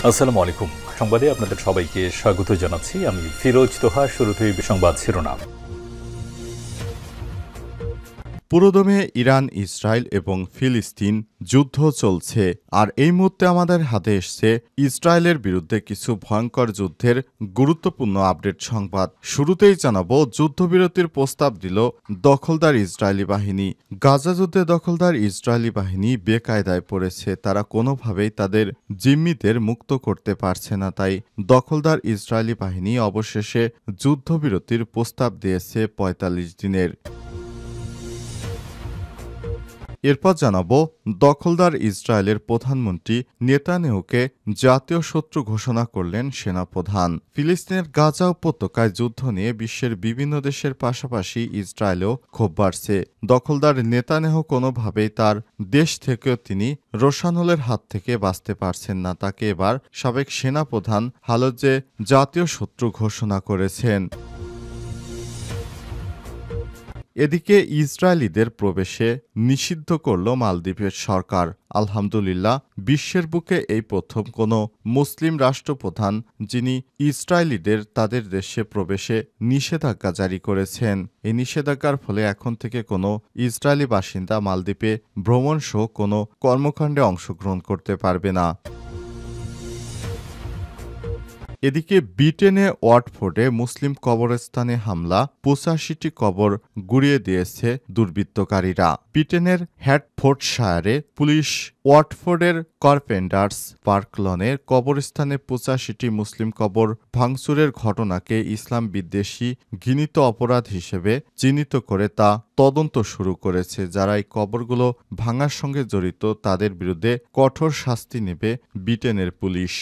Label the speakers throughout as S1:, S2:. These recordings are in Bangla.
S1: আসসালামু আলাইকুম। সংবাদে আপনাদের সবাইকে স্বাগত জানাচ্ছি। আমি ফিরোজ তোহা। শুরুতেই সংবাদ শিরোনাম।
S2: পুরোদমে ইরান, ইসরায়েল এবং ফিলিস্তিন যুদ্ধ চলছে, আর এই মুহূর্তে আমাদের হাতে এসছে ইসরায়েলের বিরুদ্ধে কিছু ভয়ঙ্কর যুদ্ধের গুরুত্বপূর্ণ আপডেট সংবাদ। শুরুতেই জানাবো, যুদ্ধবিরতির প্রস্তাব দিল দখলদার ইসরায়েলি বাহিনী। গাজা যুদ্ধে দখলদার ইসরায়েলি বাহিনী বেকায়দায় পড়েছে। তারা কোনোভাবেই তাদের জিম্মিদের মুক্ত করতে পারছে না। তাই দখলদার ইসরায়েলি বাহিনী অবশেষে যুদ্ধবিরতির প্রস্তাব দিয়েছে ৪৫ দিনের। এরপর জানাবো, দখলদার ইসরায়েলের প্রধানমন্ত্রী নেতানিয়াহুকে জাতীয় শত্রু ঘোষণা করলেন সেনাপ্রধান। ফিলিস্তিনের গাজা উপত্যকায় যুদ্ধ নিয়ে বিশ্বের বিভিন্ন দেশের পাশাপাশি ইসরায়েলেও ক্ষোভ বাড়ছে। দখলদার নেতানিয়াহু কোনোভাবেই তার দেশ থেকেও তিনি রোশানলের হাত থেকে বাঁচতে পারছেন না। তাকে এবার সাবেক সেনাপ্রধান হালজে জাতীয় শত্রু ঘোষণা করেছেন। এদিকে ইসরায়েলিদের প্রবেশে নিষিদ্ধ করল মালদ্বীপের সরকার। আলহামদুলিল্লাহ, বিশ্বের বুকে এই প্রথম কোনো মুসলিম রাষ্ট্রপ্রধান যিনি ইসরায়েলিদের তাদের দেশে প্রবেশে নিষেধাজ্ঞা জারি করেছেন। এই নিষেধাজ্ঞার ফলে এখন থেকে কোনো ইসরায়েলি বাসিন্দা মালদ্বীপে ভ্রমণ সহ কোনো কর্মকাণ্ডে অংশগ্রহণ করতে পারবে না। এদিকে ব্রিটেনে ওয়াটফোর্ডে মুসলিম কবরস্থানে হামলা, ৮৫টি কবর গুড়িয়ে দিয়েছে দুর্বৃত্তকারীরা। ব্রিটেনের হ্যাটফোর্ডশায়ারে পুলিশ ওয়াটফোর্ডের কার্পেন্টার্স পার্ক লনের কবরস্থানে ৮৫টি মুসলিম কবর ভাঙচুরের ঘটনাকে ইসলাম বিদ্বেষী ঘৃণিত অপরাধ হিসেবে চিহ্নিত করে তা তদন্ত শুরু করেছে। যারা এই কবরগুলো ভাঙার সঙ্গে জড়িত তাদের বিরুদ্ধে কঠোর শাস্তি নেবে ব্রিটেনের পুলিশ।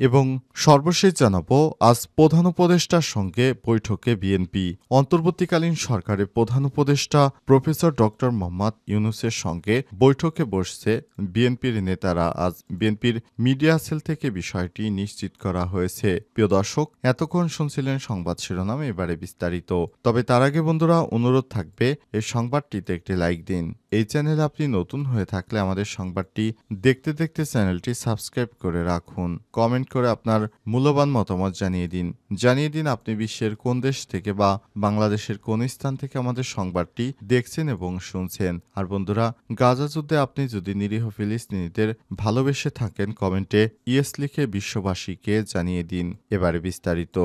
S2: এবং সর্বশেষ জানাবো, আজ প্রধান উপদেষ্টার সঙ্গে বৈঠকে বিএনপি। অন্তর্বর্তীকালীন সরকারের প্রধান উপদেষ্টা প্রফেসর ডক্টর মোহাম্মদ ইউনূসের সঙ্গে বৈঠকে বসছে বিএনপির নেতারা। আজ বিএনপির মিডিয়া সেল থেকে বিষয়টি নিশ্চিত করা হয়েছে। প্রিয় দর্শক, এতক্ষণ শুনছিলেন সংবাদ শিরোনাম, এবারে বিস্তারিত। তবে তার আগে বন্ধুরা, অনুরোধ থাকবে এই সংবাদটিতে একটি লাইক দিন। এই চ্যানেলে আপনি নতুন হয়ে থাকলে আমাদের সংবাদটি দেখতে দেখতে চ্যানেলটি সাবস্ক্রাইব করে রাখুন। কমেন্ট করে আপনার মূল্যবান মতামত জানিয়ে দিন আপনি বিশ্বের কোন দেশ থেকে বা বাংলাদেশের কোন স্থান থেকে আমাদের সংবাদটি দেখছেন এবং শুনছেন। আর বন্ধুরা, গাজা যুদ্ধে আপনি যদি নিরীহ ফিলিস্তিনিদের ভালোবেসে থাকেন, কমেন্টে ইয়েস লিখে বিশ্ববাসীকে জানিয়ে দিন। এবারে বিস্তারিত।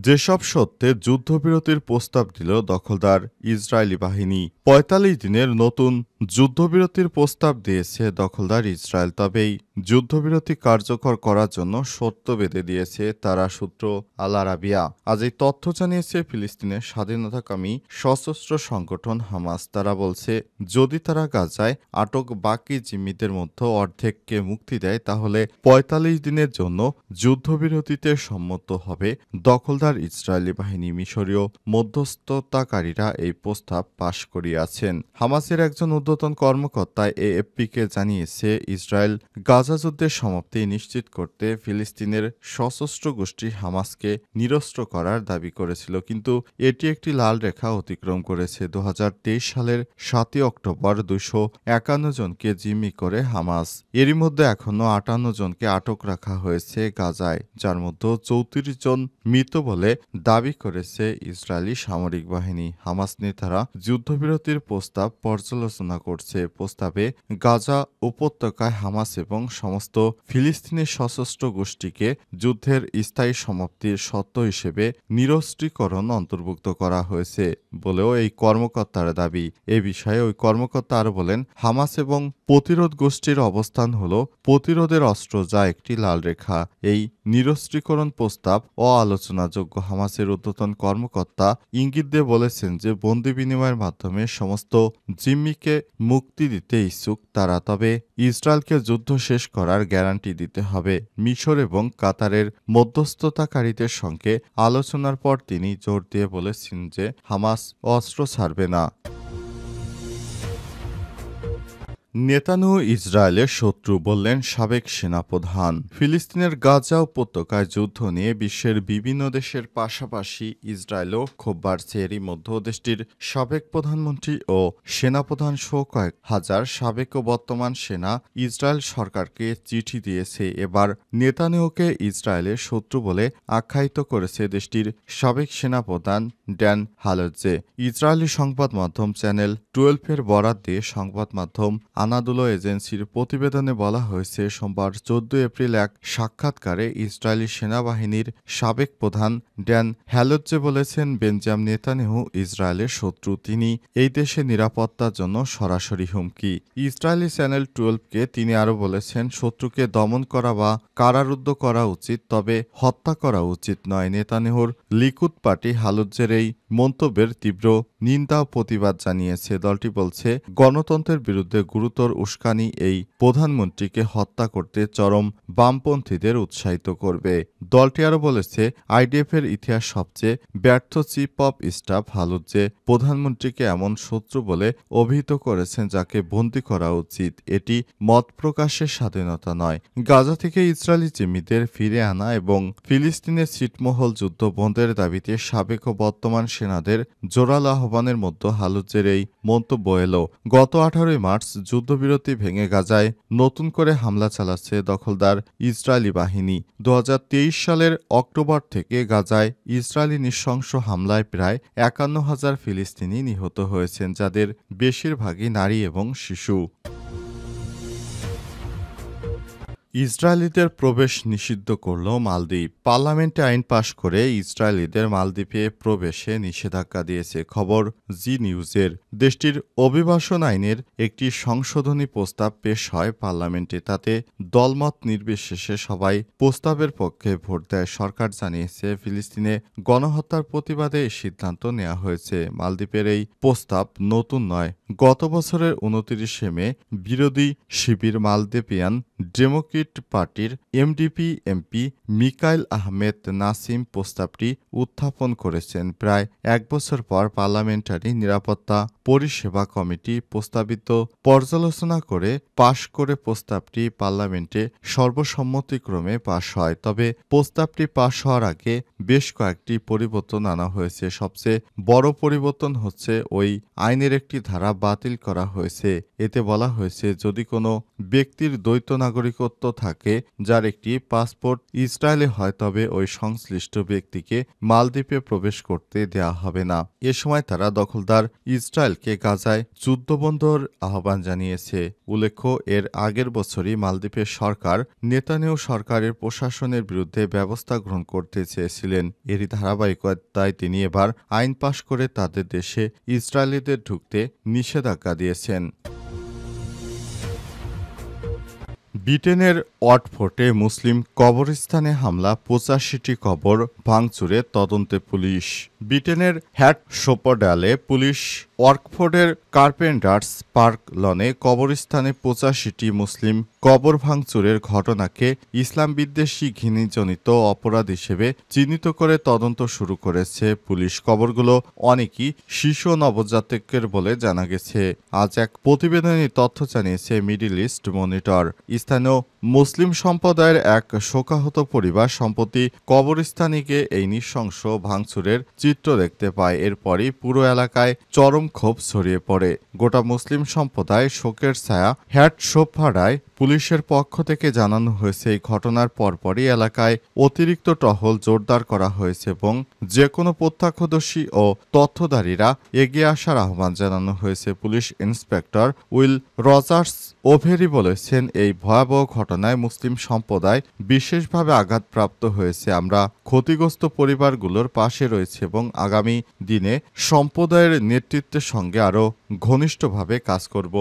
S2: যেসব সত্ত্বে যুদ্ধবিরতির প্রস্তাব দিল দখলদার ইসরায়েলি বাহিনী। ৪৫ দিনের নতুন যুদ্ধবিরতির প্রস্তাব দিয়েছে দখলদার ইসরায়েল। তবে এই যুদ্ধবিরতি কার্যকর করার জন্য শর্ত বেঁধে দিয়েছে তারা, সূত্র আল আরাবিয়া। আজ এই তথ্য জানিয়েছে ফিলিস্তিনের স্বাধীনতাকামী সশস্ত্র সংগঠন হামাস। তারা বলছে, যদি তারা গাজায় আটক বাকি জিম্মিদের মধ্যে অর্ধেককে মুক্তি দেয়, তাহলে ৪৫ দিনের জন্য যুদ্ধবিরতিতে সম্মত হবে দখলদার ইসরায়েলি বাহিনী। মিশরীয় মধ্যস্থতাকারীরা এই প্রস্তাব পাশ করিয়েছেন। হামাসের একজন ঊর্ধ্বতন কর্মকর্তা এএফপিকে জানিয়েছে, ইসরায়েল গাজা যুদ্ধের সমাপ্তি নিশ্চিত করতে ফিলিস্তিনের সশস্ত্র গোষ্ঠী হামাসকে নিরস্ত্র করার দাবি করেছিল, কিন্তু এটি একটি লাল রেখা অতিক্রম করেছে। ২০২৩ সালের ৭ই অক্টোবর ২৫১ জনকে জিম্মি করে হামাস। এরই মধ্যে এখনও ৫৮ জনকে আটক রাখা হয়েছে গাজায়, যার মধ্যে ৩৪ জন মৃত বলে দাবি করেছে ইসরায়েলি সামরিক বাহিনী। হামাস নেতারা যুদ্ধবিরতির প্রস্তাব পর্যালোচনা করছে। প্রস্তাবে গাজা উপত্যকায় হামাস এবং সমস্ত ফিলিস্তিনি সশস্ত্র গোষ্ঠীকে যুদ্ধের স্থায়ী সমাপ্তির শর্ত হিসেবে নিরস্ত্রীকরণ অন্তর্ভুক্ত করা হয়েছে বলেও এই কর্মকর্তার দাবি। এ বিষয়ে ওই কর্মকর্তা আরও বলেন, হামাস এবং প্রতিরোধ গোষ্ঠীর অবস্থান হল প্রতিরোধের অস্ত্র, যা একটি লাল রেখা। এই নিরস্ত্রীকরণ প্রস্তাব অআলোচনাযোগ্য। হামাসের ঊর্ধ্বতন কর্মকর্তা ইঙ্গিত দিয়ে বলেছেন যে বন্দি বিনিময়ের মাধ্যমে সমস্ত জিম্মিকে মুক্তি দিতে ইচ্ছুক তারা, তবে ইসরায়েলকে যুদ্ধ শেষ করার গ্যারান্টি দিতে হবে। মিশর এবং কাতারের মধ্যস্থতাকারীদের সঙ্গে আলোচনার পর তিনি জোর দিয়ে বলেছেন যে হামাস অস্ত্র ছাড়বে না। নেতানিয়াহু ইসরায়েলের শত্রু বললেন সাবেক সেনাপ্রধান। ফিলিস্তিনের গাজা উপত্যকায় যুদ্ধ নিয়ে বিশ্বের বিভিন্ন দেশের পাশাপাশি ইসরায়েলও ক্ষোভ বাড়ছে। এরই মধ্যে দেশটির সাবেক প্রধানমন্ত্রী ও সেনাপ্রধান সহ কয়েক হাজার সাবেক ও বর্তমান সেনা ইসরায়েল সরকারকে চিঠি দিয়েছে। এবার নেতানিয়াহুকে ইসরায়েলের শত্রু বলে আখ্যায়িত করেছে দেশটির সাবেক সেনাপ্রধান ড্যান হালজ্জে। ইসরায়েলি সংবাদ মাধ্যম চ্যানেল 12-এর বরাত দিয়ে সংবাদ মাধ্যম আনাদোলো এজেন্সির প্রতিবেদনে বলা হয়েছে, সোমবার 14 এপ্রিল এক সাক্ষাৎকারে ইসরায়েলি সেনাবাহিনীর সাবেক প্রধান ড্যান হ্যালজ্জে বলেছেন, বেঞ্জামিন নেতানিয়াহু ইসরায়েলের শত্রু। তিনি এই দেশের নিরাপত্তার জন্য সরাসরি হুমকি। ইসরায়েলি চ্যানেল 12-কে তিনি আরও বলেছেন, শত্রুকে দমন করা বা কারারুদ্ধ করা উচিত, তবে হত্যা করা উচিত নয়। নেতানিয়াহুর লিকুদ পার্টি হ্যালজ্জের এই মন্তব্যের তীব্র নিন্দা ও প্রতিবাদ জানিয়েছে। দলটি বলছে, গণতন্ত্রের বিরুদ্ধে গুরুতর উস্কানি এই প্রধানমন্ত্রীকে হত্যা করতে চরম বামপন্থীদের উৎসাহিত করবে। দলটি আরও বলেছে, আইডিএফের ইতিহাস সবচেয়ে ব্যর্থ চিফ অব স্টাফ হ্যালজ্জে প্রধানমন্ত্রীকে এমন শত্রু বলে অভিহিত করেছেন যাকে বন্দী করা উচিত। এটি মত প্রকাশের স্বাধীনতা নয়। গাজা থেকে ইসরায়েলি জিম্মিদের ফিরে আনা এবং ফিলিস্তিনের ছিটমহল যুদ্ধ বন্ধের দাবিতে সাবেক ও বর্তমান সেনাদের জোরালো আহ্বানের মধ্যে হ্যালজ্জের এই মন্তব্য এলো। গত 18 মার্চ যুদ্ধবিরতি ভেঙে গাজায় নতুন করে হামলা চালাচ্ছে দখলদার ইসরায়েলি বাহিনী। 2023 সালের অক্টোবর থেকে গাজায় ইসরায়েলি নৃশংস হামলায় প্রায় 51,000 ফিলিস্তিনি নিহত হয়েছেন, যাদের বেশিরভাগই নারী এবং শিশু। ইসরায়েলিদের প্রবেশ নিষিদ্ধ করল মালদ্বীপ। পার্লামেন্টে আইন পাশ করে ইসরায়েলিদের মালদ্বীপে প্রবেশে নিষেধাজ্ঞা দিয়েছে খবর জি নিউজের। দেশটির অভিবাসন আইনের একটি সংশোধনী প্রস্তাব পেশ হয় পার্লামেন্টে। তাতে দলমত নির্বিশেষে সবাই প্রস্তাবের পক্ষে ভোট দেয়। সরকার জানিয়েছে, ফিলিস্তিনে গণহত্যার প্রতিবাদে এই সিদ্ধান্ত নেওয়া হয়েছে। মালদ্বীপের এই প্রস্তাব নতুন নয়। গত বছরের 29 মে বিরোধী শিবির মালদ্বীপিয়ান ডেমোক্রেট পার্টির এমডিপি এমপি মিকাইল আহমেদ নাসিম প্রস্তাবটি উত্থাপন করেছেন। প্রায় এক বছর পর পার্লামেন্টারি নিরাপত্তা পরিষেবা কমিটি প্রস্তাবিত পর্যালোচনা করে পাশ করে প্রস্তাবটি পার্লামেন্টে সর্বসম্মতিক্রমে পাশ হয়। তবে প্রস্তাবটি পাশ হওয়ার আগে বেশ কয়েকটি পরিবর্তন আনা হয়েছে। সবচেয়ে বড় পরিবর্তন হচ্ছে ওই আইনের একটি ধারা বাতিল করা হয়েছে। এতে বলা হয়েছে, যদি কোনো ব্যক্তির দ্বৈত নাগরিকত্ব থাকে যার একটি পাসপোর্ট ইসরায়েলে হয়, তবে ওই সংশ্লিষ্ট ব্যক্তিকে মালদ্বীপে প্রবেশ করতে দেয়া হবে না। এ সময় তারা দখলদার ইসরায়েলকে গাজায় যুদ্ধবন্ধের আহ্বান জানিয়েছে। উল্লেখ্য, এর আগের বছরই মালদ্বীপের সরকার নেতানিয়াহু সরকারের প্রশাসনের বিরুদ্ধে ব্যবস্থা গ্রহণ করতে চেয়েছিলেন। এরই ধারাবাহিকতায় তিনি এবার আইন পাশ করে তাদের দেশে ইসরায়েলিদের ঢুকতে নিষেধাজ্ঞা দিয়েছেন। ব্রিটেনের ওয়াটফোর্ডে মুসলিম কবরস্থানে হামলা, 85টি কবর ভাঙচুরে তদন্তে পুলিশ। ব্রিটেনের হ্যাটশোপডালে পুলিশ ওয়াটফোর্ডের কার্পেন্টার্স পার্ক লনে কবরস্থানে 85টি মুসলিম কবর ভাঙচুরের ঘটনাকে ইসলাম বিদ্বেষী ঘৃণাজনিত অপরাধ হিসেবে চিহ্নিত করে তদন্ত শুরু করেছে পুলিশ। কবরগুলো অনেকই শিশু নবজাতকের বলে জানা গেছে। আজ এক প্রতিবেদনে তথ্য জানিয়েছে মিডল ইস্ট মনিটর। স্থানীয় মুসলিম সম্প্রদায়ের এক শোকাহত পরিবার সম্প্রতি কবরস্থানে গিয়ে এই নৃশংস ভাঙচুরের চিত্র দেখতে পায়। এরপরই পুরো এলাকায় চরম ক্ষোভ ছড়িয়ে পড়ে। গোটা মুসলিম সম্প্রদায় শোকের ছায়া। হ্যাটশোপডায় পুলিশের পক্ষ থেকে জানানো হয়েছে, এই ঘটনার পরপরই এলাকায় অতিরিক্ত টহল জোরদার করা হয়েছে এবং যে কোনো প্রত্যক্ষদর্শী ও তথ্যধারীরা এগিয়ে আসার আহ্বান জানানো হয়েছে। পুলিশ ইন্সপেক্টর উইল রজার্স ওভেরি বলেছেন, এই ভয়াবহ ঘটনায় মুসলিম সম্প্রদায় বিশেষভাবে আঘাতপ্রাপ্ত হয়েছে। আমরা ক্ষতিগ্রস্ত পরিবারগুলোর পাশে রয়েছে এবং আগামী দিনে সম্প্রদায়ের নেতৃত্বের সঙ্গে আরও ঘনিষ্ঠভাবে কাজ করব।